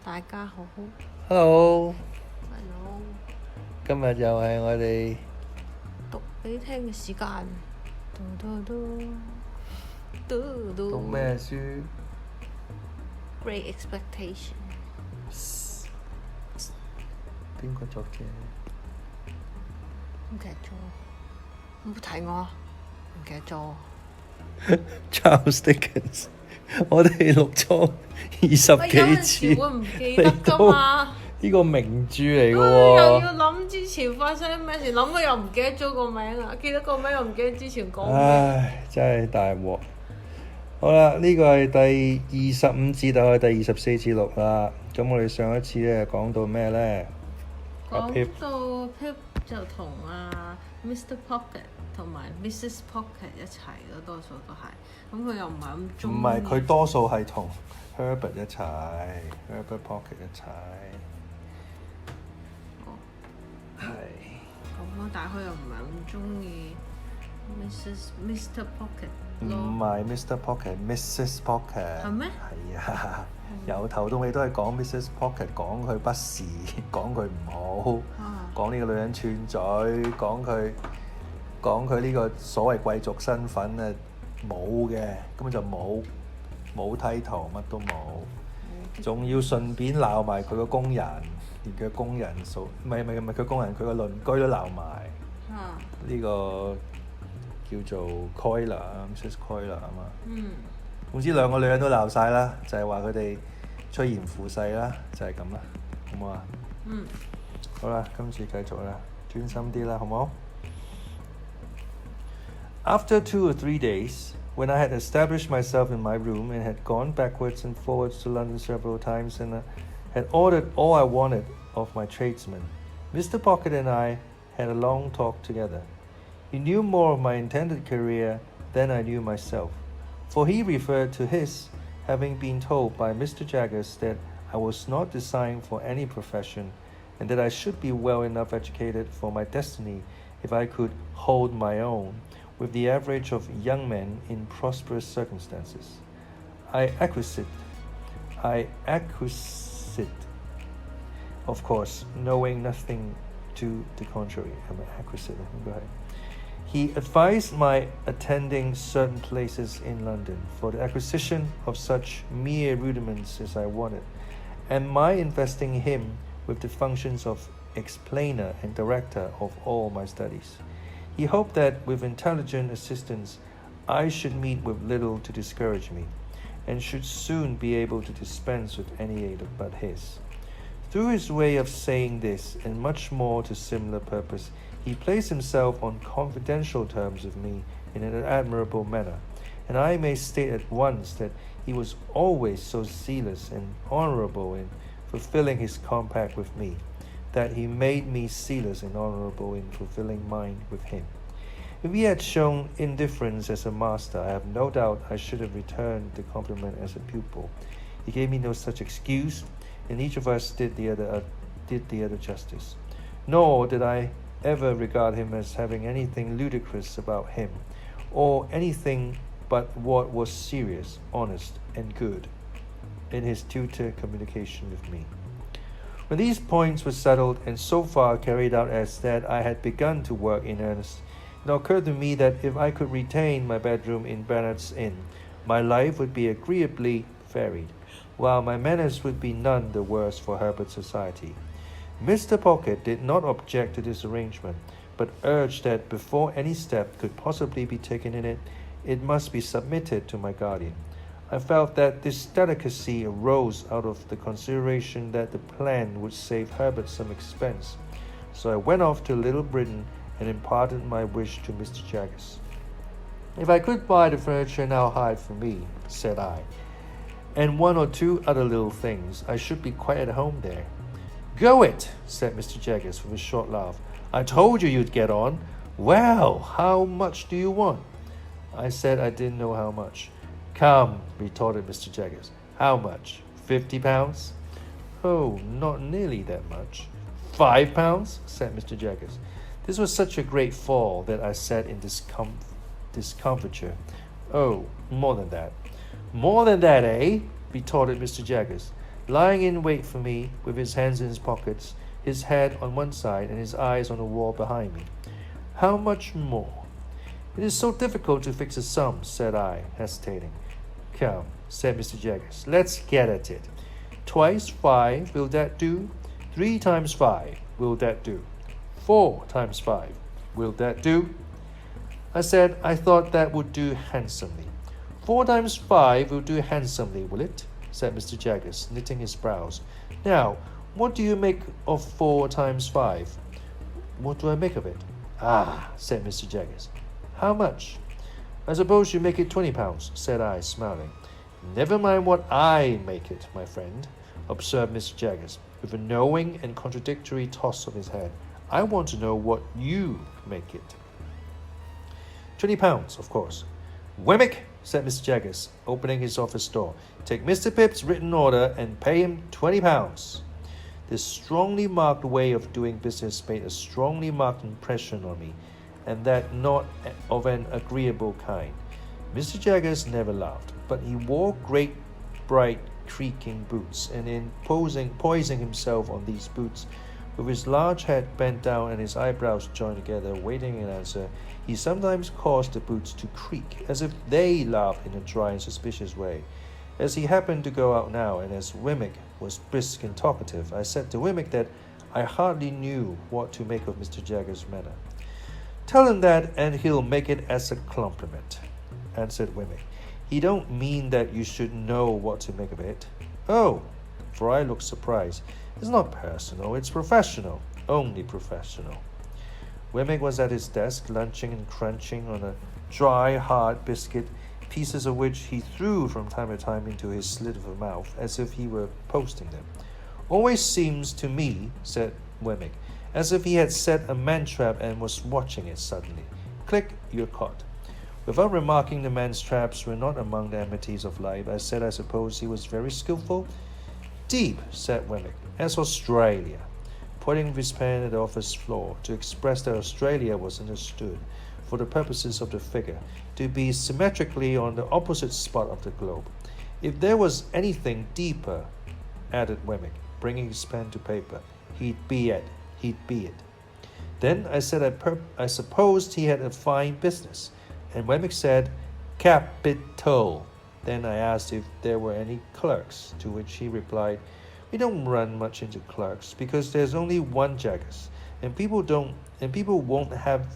大家好 Hello， ，Hello，今日又係我哋讀俾聽嘅時間。讀咩書 ？Great Expectations。邊個作者？唔記得咗，唔好睇我，唔記得咗。Charles Dickens， 我哋錄咗20幾次，會唔記得㗎嘛？呢個名著嚟嘅喎。又要諗之前發生咩事，諗咗又唔記得咗個名啊！記得個名又唔記得之前講咩。唉，真係大鑊。好啦，呢個係第25節到係第24節錄啦。咁我哋上一次咧講到咩咧？講到 Pip 就同Mr. Pocket 同埋 Mrs. Pocket 一齊咯，多數都係。咁佢又唔係咁中意。唔係，佢多數係同 Herbert 一齊 ，Herbert Pocket 一齊。係。咁咯，但係佢又唔係咁中意 Mr. Pocket 咯。唔係 Mr. Pocket，Mrs. Pocket。係咩？係啊，由頭到尾都係講 Mrs. Pocket，講佢不是，講佢唔好，講呢個女人串嘴，講佢呢個所謂貴族身份啊冇嘅，根本就冇title，乜都冇，仲要順便鬧埋佢個工人，連佢工人唔係佢工人，佢個鄰居都鬧埋。呢個叫做 Coiler，Mrs. Coiler 啊嘛。總之兩個女人都鬧晒啦，就係話佢哋趨炎附勢啦，就係咁啦，好唔好啊？好啦，今次繼續啦，專心啲啦，好唔好？After 2 or 3 days, when I had established myself in my room and had gone backwards and forwards to London several times and had ordered all I wanted of my tradesmen, Mr. Pocket and I had a long talk together. He knew more of my intended career than I knew myself, for he referred to his having been told by Mr. Jaggers that I was not designed for any profession, and that I should be well enough educated for my destiny if I could hold my own with the average of young men in prosperous circumstances. I acquiesced, of course, knowing nothing to the contrary. He advised my attending certain places in London for the acquisition of such mere rudiments as I wanted, and my investing him with the functions of explainer and director of all my studies. He hoped that with intelligent assistance I should meet with little to discourage me, and should soon be able to dispense with any aid but his. Through his way of saying this, and much more to similar purpose, he placed himself on confidential terms with me in an admirable manner, and I may state at once that he was always so zealous and honourable in fulfilling his compact with me, that he made me zealous and honourable in fulfilling mine with him. If he had shown indifference as a master, I have no doubt I should have returned the compliment as a pupil. He gave me no such excuse, and each of us did the other justice. Nor did I ever regard him as having anything ludicrous about him, or anything but what was serious, honest, and good in his tutor communication with me. When these points were settled and so far carried out as that I had begun to work in earnest, it occurred to me that if I could retain my bedroom in Bernard's Inn, my life would be agreeably varied, while my manners would be none the worse for Herbert's society. Mr. Pocket did not object to this arrangement, but urged that before any step could possibly be taken in it, it must be submitted to my guardian. I felt that this delicacy arose out of the consideration that the plan would save Herbert some expense, so I went off to Little Britain and imparted my wish to Mr. Jaggers. If I could buy the furniture now hired for me, said I, and 1 or 2 other little things, I should be quite at home there. Go it, said Mr. Jaggers with a short laugh. I told you you'd get on. Well, how much do you want? I said I didn't know how much. Come, retorted Mr. Jaggers. How much? £50? Oh, not nearly that much. £5? said Mr. Jaggers. This was such a great fall that I said in discomfiture. Oh, more than that. More than that, eh? retorted Mr. Jaggers. lying in wait for me with his hands in his pockets, his head on one side and his eyes on the wall behind me. How much more? It is so difficult to fix a sum, said I, hesitating. Come, said Mr. Jaggers, let's get at it. 2 × 5, will that do? 3 × 5, will that do? 4 × 5, will that do? I said I thought that would do handsomely. 4 × 5 will do handsomely, will it? Said Mr. Jaggers, knitting his brows. Now, what do you make of 4 × 5? What do I make of it? Ah, said Mr. Jaggers. How much? I suppose you make it £20, said I, smiling. Never mind what I make it, my friend, observed Mr. Jaggers, with a knowing and contradictory toss of his head. I want to know what you make it. £20, of course. Wemmick, said Mr. Jaggers, opening his office door. Take Mr. Pip's written order and pay him £20. This strongly marked way of doing business made a strongly marked impression on me, and that not of an agreeable kind. Mr. Jaggers never laughed, but he wore great, bright, creaking boots, and in poising himself on these boots, with his large head bent down and his eyebrows joined together, waiting an answer, he sometimes caused the boots to creak, as if they laughed in a dry and suspicious way. As he happened to go out now, and as Wemmick was brisk and talkative, I said to Wemmick that I hardly knew what to make of Mr. Jaggers' manner. Tell him that, and he'll make it as a compliment, answered Wemmick. He don't mean that you should know what to make of it. Oh, for I looked surprised. It's not personal, it's professional, only professional. Wemmick was at his desk, lunching and crunching on a dry, hard biscuit, pieces of which he threw from time to time into his slit of a mouth, as if he were posting them. Always seems to me, said Wemmick, as if he had set a man-trap and was watching it suddenly. Click, you're caught. Without remarking the man's traps were not among the amenities of life, I said I suppose he was very skillful. Deep, said Wemmick, as Australia, pointing with his pen at the office floor to express that Australia was understood, for the purposes of the figure, to be symmetrically on the opposite spot of the globe. If there was anything deeper, added Wemmick, bringing his pen to paper, he'd be it. Then I said I supposed he had a fine business, and Wemmick said, Capital. Then I asked if there were any clerks, to which he replied, We don't run much into clerks, because there's only one Jaggers, and people won't have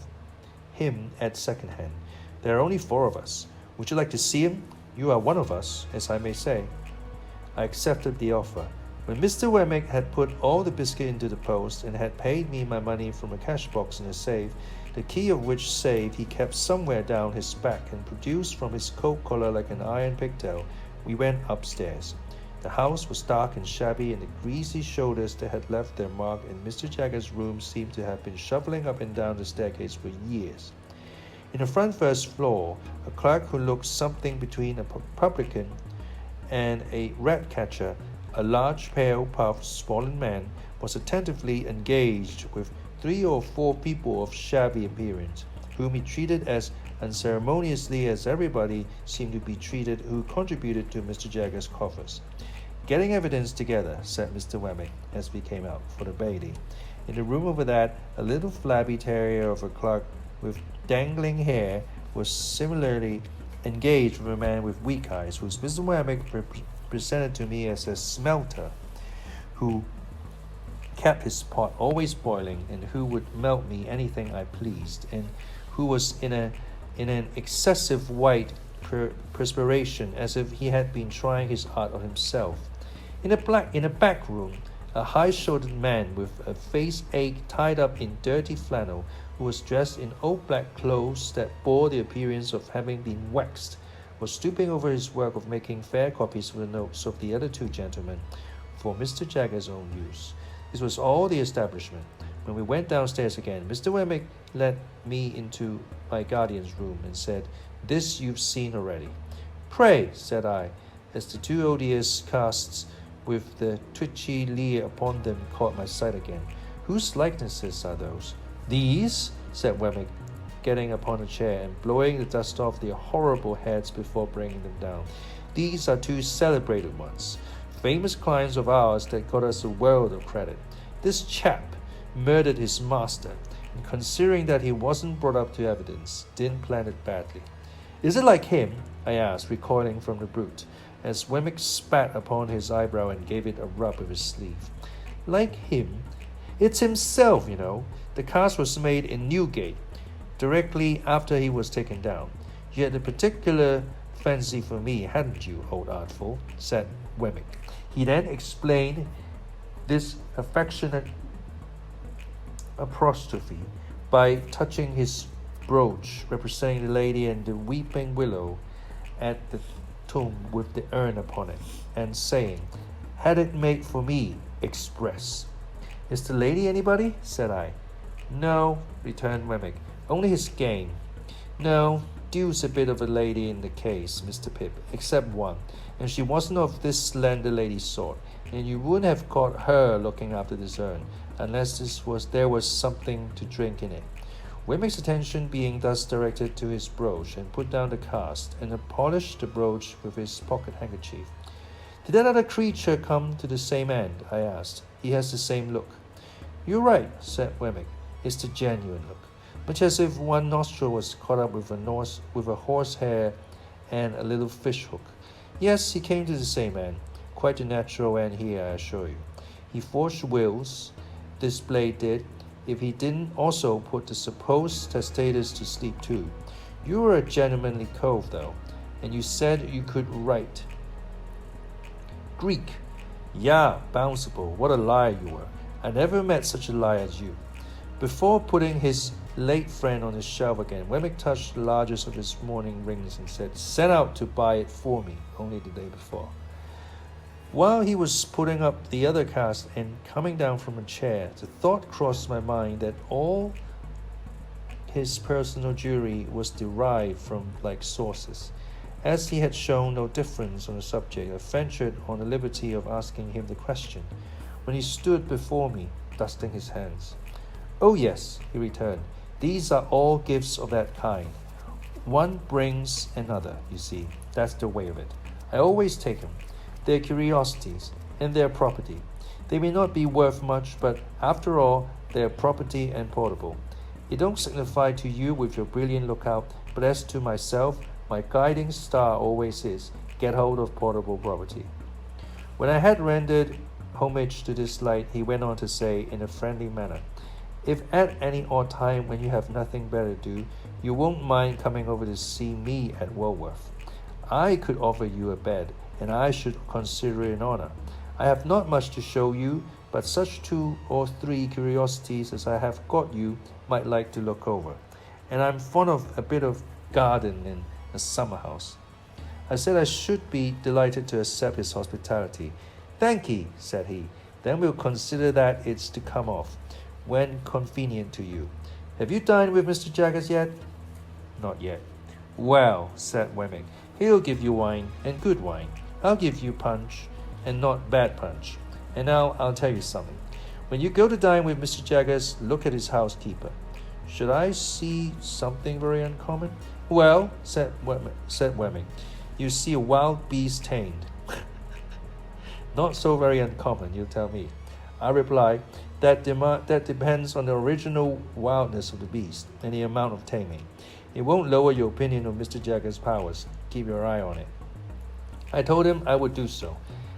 him at second hand. There are only 4 of us. Would you like to see him? You are one of us, as I may say. I accepted the offer. When Mr. Wemmick had put all the biscuit into the post and had paid me my money from a cash box in a safe, the key of which safe he kept somewhere down his back and produced from his coat collar like an iron pigtail, we went upstairs. The house was dark and shabby, and the greasy shoulders that had left their mark in Mr. Jaggers' room seemed to have been shoveling up and down the staircase for years. In the front first floor, a clerk who looked something between a publican and a rat-catcher, a large, pale, puffed, swollen man, was attentively engaged with 3 or 4 people of shabby appearance, whom he treated as unceremoniously as everybody seemed to be treated who contributed to Mr. Jaggers' coffers. Getting evidence together, said Mr. Wemmick, as we came out for the bailey. In the room over that, a little flabby terrier of a clerk with dangling hair was similarly engaged with a man with weak eyes, whose Mr. Wemmick presented to me as a smelter, who kept his pot always boiling, and who would melt me anything I pleased, and who was in an excessive white perspiration, as if he had been trying his art on himself. In a back room, a high-shouldered man with a face ache tied up in dirty flannel, who was dressed in old black clothes that bore the appearance of having been waxed, was stooping over his work of making fair copies of the notes of the other 2 gentlemen for Mr. Jaggers' own use. This was all the establishment. When we went downstairs again, Mr. Wemmick led me into my guardian's room and said, This you've seen already. Pray, said I, as the 2 odious casts with the twitchy leer upon them caught my sight again. Whose likenesses are those? These, said Wemmick, getting upon a chair and blowing the dust off their horrible heads before bringing them down. These are 2 celebrated ones. famous clients of ours that got us a world of credit. This chap murdered his master, and considering that he wasn't brought up to evidence, didn't plan it badly. Is it like him? I asked, recoiling from the brute, as Wemmick spat upon his eyebrow and gave it a rub with his sleeve. Like him? It's himself, you know. The cast was made in Newgate, directly after he was taken down. You had a particular fancy for me, hadn't you, old artful? Said Wemmick. He then explained this affectionate apostrophe by touching his brooch representing the lady and the weeping willow at the tomb with the urn upon it, and saying, "Had it made for me, express." "Is the lady anybody?" said I. "No," returned Wemmick, "only his game." "No, deuce a bit of a lady in the case, Mr. Pip, except one, and she wasn't of this slender lady sort, and you wouldn't have caught her looking after this urn, unless there was something to drink in it." Wemmick's attention being thus directed to his brooch, and put down the cast, and polished the brooch with his pocket handkerchief. "Did that other creature come to the same end?" I asked. "He has the same look." "You're right," said Wemmick. "It's the genuine look, much as if one nostril was caught up with a horsehair and a little fish hook. Yes, he came to the same end, quite a natural end here, I assure you. He forged wills, this blade did, if he didn't also put the supposed testators to sleep too. You were a gentlemanly cove, though, and you said you could write Greek. Yeah, bounceable, what a liar you were. I never met such a liar as you." Before putting his late friend on his shelf again, Wemmick touched the largest of his mourning rings and said, "Sent out to buy it for me only the day before." While he was putting up the other cast and coming down from a chair, the thought crossed my mind that all his personal jewelry was derived from like sources. As he had shown no difference on the subject, I ventured on the liberty of asking him the question, when he stood before me, dusting his hands. "Oh yes," he returned, "these are all gifts of that kind. One brings another, you see. That's the way of it. I always take them. They're curiosities, and they're property. They may not be worth much, but after all, they're property and portable. It don't signify to you with your brilliant lookout, but as to myself, my guiding star always is, get hold of portable property." When I had rendered homage to this light, he went on to say, in a friendly manner, "If at any odd time when you have nothing better to do, you won't mind coming over to see me at Walworth, I could offer you a bed, and I should consider it an honor. I have not much to show you, but such 2 or 3 curiosities as I have got you might like to look over. And I'm fond of a bit of garden in a summer house." I said I should be delighted to accept his hospitality. "Thank'ee," said he. "Then we'll consider that it's to come off, when convenient to you. Have you dined with Mr. Jaggers yet?" "Not yet." "Well," said Wemmick, "he'll give you wine, and good wine. I'll give you punch, and not bad punch. And now I'll tell you something. When you go to dine with Mr. Jaggers, look at his housekeeper." "Should I see something very uncommon?" "Well," said Wemmick, "you see a wild beast tamed." "Not so very uncommon, you tell me." I replied, that depends on the original wildness of the beast and the amount of taming. It won't lower your opinion of Mr. Jaggers' powers. Keep your eye on it." I told him I would do so,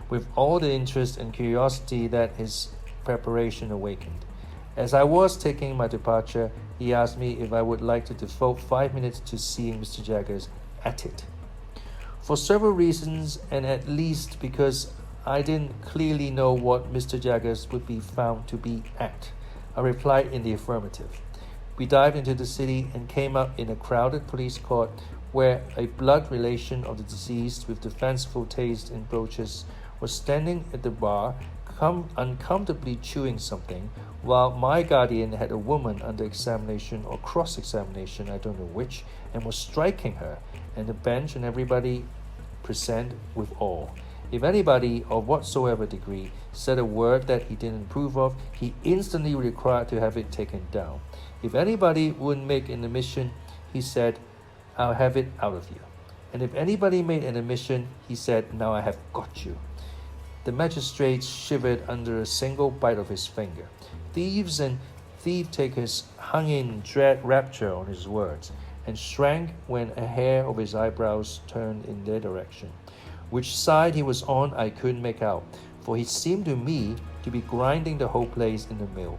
with all the interest and curiosity that his preparation awakened. As I was taking my departure, he asked me if I would like to devote 5 minutes to seeing Mr. Jaggers at it. For several reasons, and at least because I didn't clearly know what Mr. Jaggers would be found to be at, I replied in the affirmative. We dived into the city and came up in a crowded police court where a blood relation of the deceased with the fanciful taste in brooches was standing at the bar, uncomfortably chewing something, while my guardian had a woman under examination or cross-examination, I don't know which, and was striking her, and the bench and everybody present with awe. If anybody, of whatsoever degree, said a word that he didn't approve of, he instantly required to have it taken down. If anybody wouldn't make an admission, he said, "I'll have it out of you." And if anybody made an admission, he said, "Now I have got you." The magistrate shivered under a single bite of his finger. Thieves and thief-takers hung in dread rapture on his words, and shrank when a hair of his eyebrows turned in their direction. Which side he was on I couldn't make out, for he seemed to me to be grinding the whole place in the mill.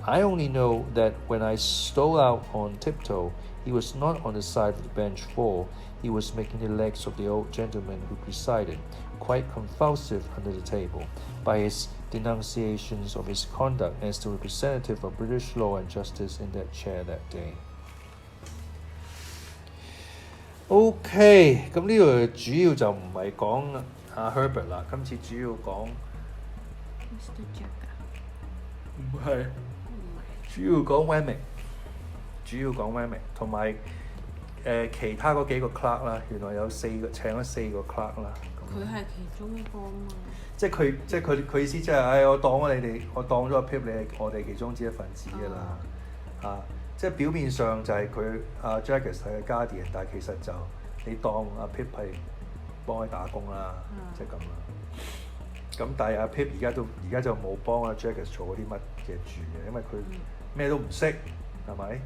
I only know that when I stole out on tiptoe, he was not on the side of the bench, for he was making the legs of the old gentleman who presided quite convulsive under the table by his denunciations of his conduct as the representative of British law and justice in that chair that day. OK， 咁呢度主要就唔係講阿 Herbert 啦，今次主要講 Mr. Jack 啊？唔係，主要講 Wemmick， 同埋其他嗰幾個 clerk 啦，原來有請咗4個 clerk 啦。佢係其中一個啊嘛。即係佢意思即係，我當咗你哋，我當咗阿 Pip 你係我哋其中之一份子㗎啦，即係表面上就係佢阿 Jaggers 係個 guardian， 但係其實就你當阿 Pip 係幫佢打工啦，即係咁啦。咁但係阿 Pip 而家就冇幫阿 Jaggers 做嗰啲乜嘅住嘅，因為佢咩都唔識，係咪？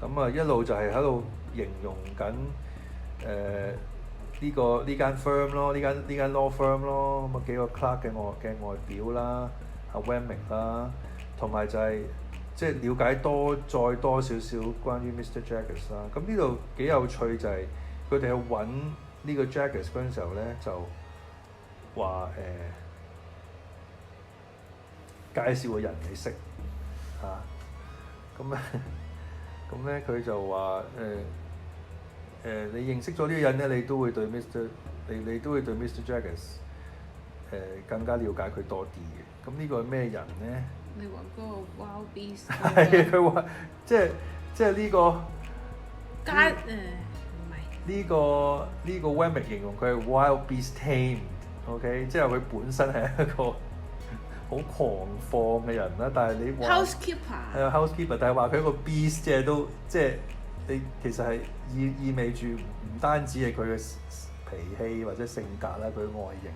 咁一路就係喺度形容緊呢間 firm 咯，呢間 law firm 咯，咁幾個 clerk 嘅外表啦，阿 Wemmick 啦，同埋就係即係了解再多少少關於 Mr. Jaggers 啦。咁呢度幾有趣就係佢哋去揾呢個 Jaggers 嗰陣時候咧，就話介紹個人你識咁咧佢就話你認識咗呢個人咧，你都會對 Mr. Jaggers 更加了解佢多啲嘅。咁呢個係咩人咧？你話嗰個 Wild Beast 係佢話即係呢個唔係呢個 Wemmick 形容佢係 Wild Beast tamed，OK， 即係佢本身係一個好狂放嘅人啦。但係你話 housekeeper 係啊 housekeeper， 但係話佢一個 beast 即係都即係你其實係意味住唔單止係佢嘅脾氣或者性格啦，佢外形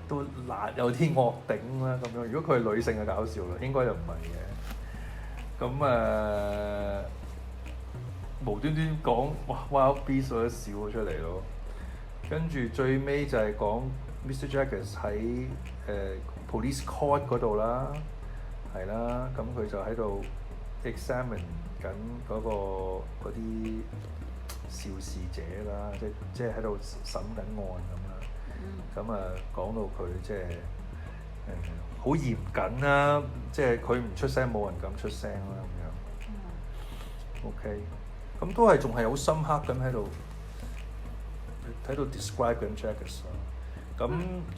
都辣有啲惡頂啦咁樣。如果佢係女性就搞笑啦，應該就唔係嘅。咁無端端講哇 Wild Beast 我都笑咗出嚟咯。跟住最尾就係講 Mr. Jaggers 喺police court 嗰度啦，係啦，咁佢就喺度 examine 緊嗰啲肇事者啦，即係喺度審緊案咁啦。咁講到佢即係好嚴謹啦，即係佢唔出聲冇人敢出聲啦咁樣。OK， 咁都係仲係好深刻咁喺度 describe 緊 Jaggers 咯。咁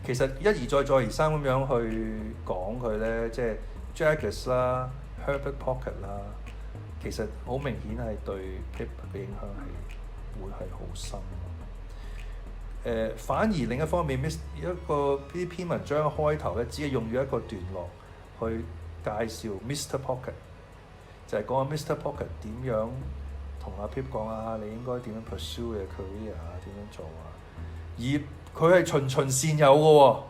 其實一而再再而三咁樣去講佢咧，即係 Jaggers 啦、Herbert Pocket 啦，其實好明顯係對 Pip 嘅影響係會係好深。反而另一方面呢篇文章開頭咧，只係用咗一個段落去介紹 Mr. Pocket， 就係講下 Mr. Pocket 點樣同阿 Pip 講你應該點樣 pursue 嘅 career點樣做而佢係循善誘嘅喎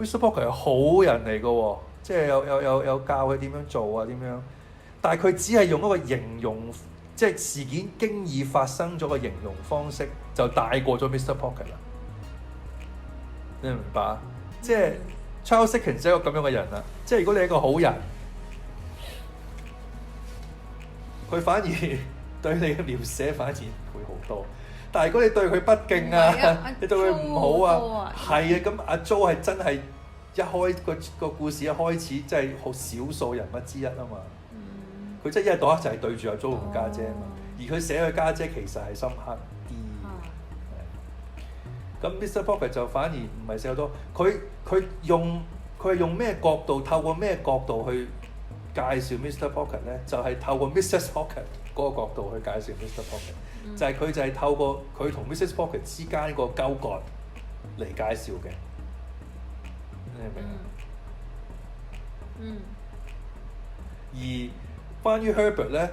，Mr. Pocket 係好人嚟嘅喎，即係有教佢點樣做點樣，但係佢只係用一個形容。即係事件經已發生咗嘅形容方式，就大過咗 Mr. Pocket 啦。你明白？即係 Charles Dickens 係一個咁樣嘅人啦。即係如果你係一個好人，佢反而對你嘅描寫反而會好多。但係如果你對佢不敬你對佢唔好係咁阿 Jo 係真係個故事一開始即係好少數人物之一啊嘛。佢真係一係就係對住阿 Jo 同家姐啊嘛，而佢寫佢家姐其實係深刻啲。咁 Mr. Pocket 就反而唔係寫好多，佢係用咩角度，透過咩角度去介紹 Mr. Pocket 咧？就係透過 Mrs. Pocket 嗰個角度去介紹 Mr. Pocket，就係佢就係透過佢同 Mrs. Pocket 之間個糾葛嚟介紹嘅。你明唔明？而關於 Herbert 咧，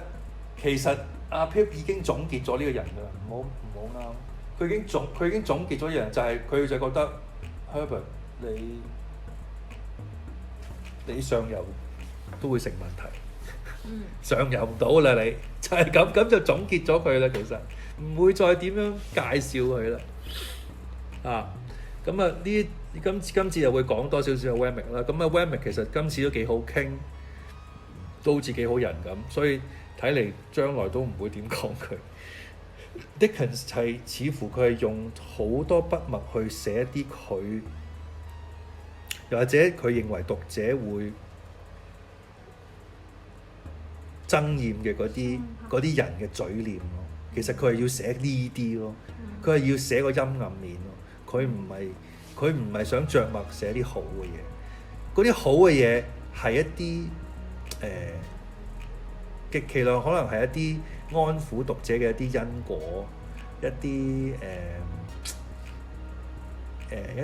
其實阿 Pip 已經總結咗呢個人㗎啦，唔好啱。佢已經總結咗一樣，就係佢就覺得 Herbert，你上游都會成問題。上游唔到啦，你就係咁就總結咗佢啦。其實唔會再點樣介紹佢啦。咁啊今次又會講多少少 Wemmick 啦。咁啊 Wemmick 其實今次都幾好傾，都好似幾好人咁，所以睇嚟將來都唔會點講佢。Dickens 係似乎佢係用好多筆墨去寫一啲佢，又或者佢認為讀者會憎厭嘅嗰啲人嘅嘴臉咯。其實佢係要寫呢啲咯，佢係要寫個陰暗面咯。佢唔係想着墨寫啲好嘅嘢，嗰啲好嘅嘢係一啲極其量可能係一啲安撫讀者嘅一啲因果，一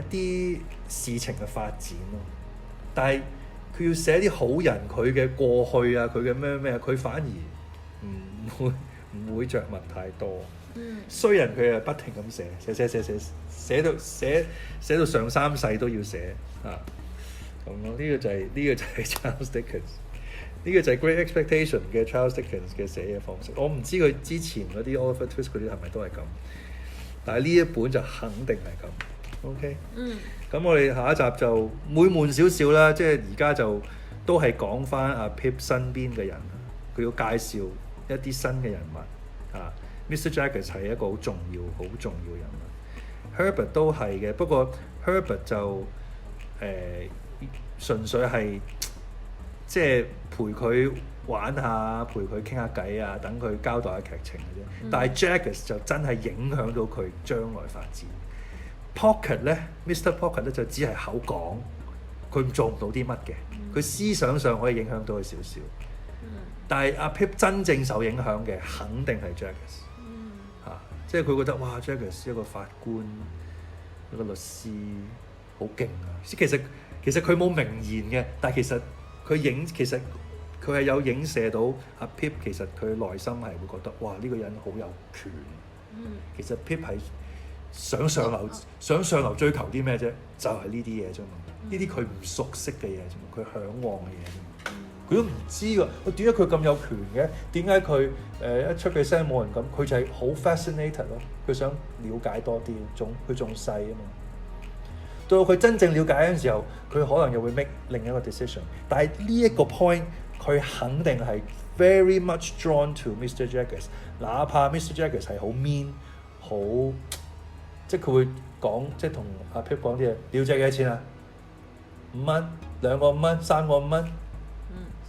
啲事情嘅發展咯。但係佢要寫啲好人佢嘅過去啊，佢嘅咩佢反而唔會着墨太多。衰人佢係不停咁寫到上三世都要寫啊咁咯。呢個就係 Charles Dickens。呢個就係 Great Expectations 嘅 Charles Dickens 嘅寫嘅方式。我唔知佢之前嗰啲 Oliver Twist 嗰啲係咪都係咁，但係呢一本就肯定係咁。OK。咁我哋下一集就會悶少少啦，即係而家就都係講翻阿 Pip 身邊嘅人，佢要介紹一啲新嘅人物啊。Mr. Jaggers 係一個好重要人物。Herbert 都係嘅，不過 Herbert 就純粹係即係陪佢玩下，陪佢傾下偈啊，等佢交代下劇情嘅啫。但係 Jaggers 就真係影響到佢將來發展。Pocket 咧 ，Mr. Pocket 咧就只係口講，佢做唔到啲乜嘅。佢思想上可以影響到佢少少。但係阿 Pip 真正受影響嘅，肯定係 Jaggers。即係佢覺得哇 Jaggers 一個法官，一個律師，好勁啊！其實佢冇明言嘅，但係其實佢係有影射到阿 Pip， 其實佢內心係會覺得哇呢個人好有權。其實 Pip 係想上流追求啲咩啫？就係呢啲嘢啫嘛。呢啲佢唔熟悉嘅嘢啫嘛，佢嚮往嘅嘢啫嘛。佢都唔知㗎，點解佢咁有權嘅？點解佢一出嘅聲冇人咁？佢就係好 fascinated 咯，佢想了解多啲，佢仲細啊嘛。到佢真正了解嘅時候，佢可能又會 make 另一個 decision。但係呢一個 point，佢肯定係 very much drawn to Mr. Jaggers， 哪怕 Mr. Jaggers 係好 mean， 好即係佢會講，即係同阿 Pip 講啲嘢，你要借幾多錢啊？5蚊，2個5蚊，3個5蚊。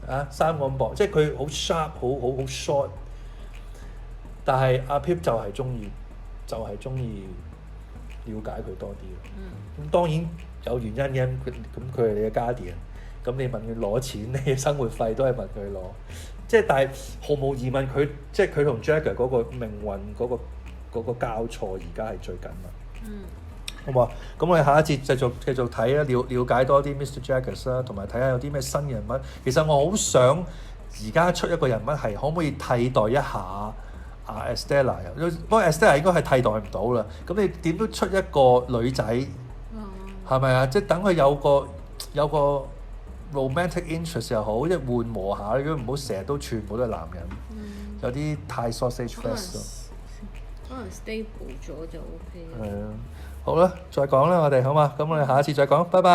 3個咁薄，即係佢好 sharp， 好 short。但係阿 Pip 就係中意了解佢多啲咯。咁當然有原因嘅，咁佢係你嘅 guardian，咁你問佢攞錢，你嘅生活費都係問佢攞。即係但係毫無疑問，即係佢同 Jagger 嗰個命運嗰個交錯，而家係最緊密。好嘛？咁我哋下一節繼續睇啦，了解多啲 Mr. Jaggers 啦，同埋睇下有啲咩新人物。其實我好想而家出一個人物係可唔可以替代一下阿 Estella？ 不過 Estella 應該係替代唔到啦。咁你點都出一個女仔，係咪啊？即係等佢有個 romantic interest 又好，即係緩和下。如果唔好成日都全部都係男人，有啲太 sausage fest 咯。可能 stable 咗就 OK。係啊。好啦，再講啦，我哋好嘛？咁我哋下一次再講，拜拜。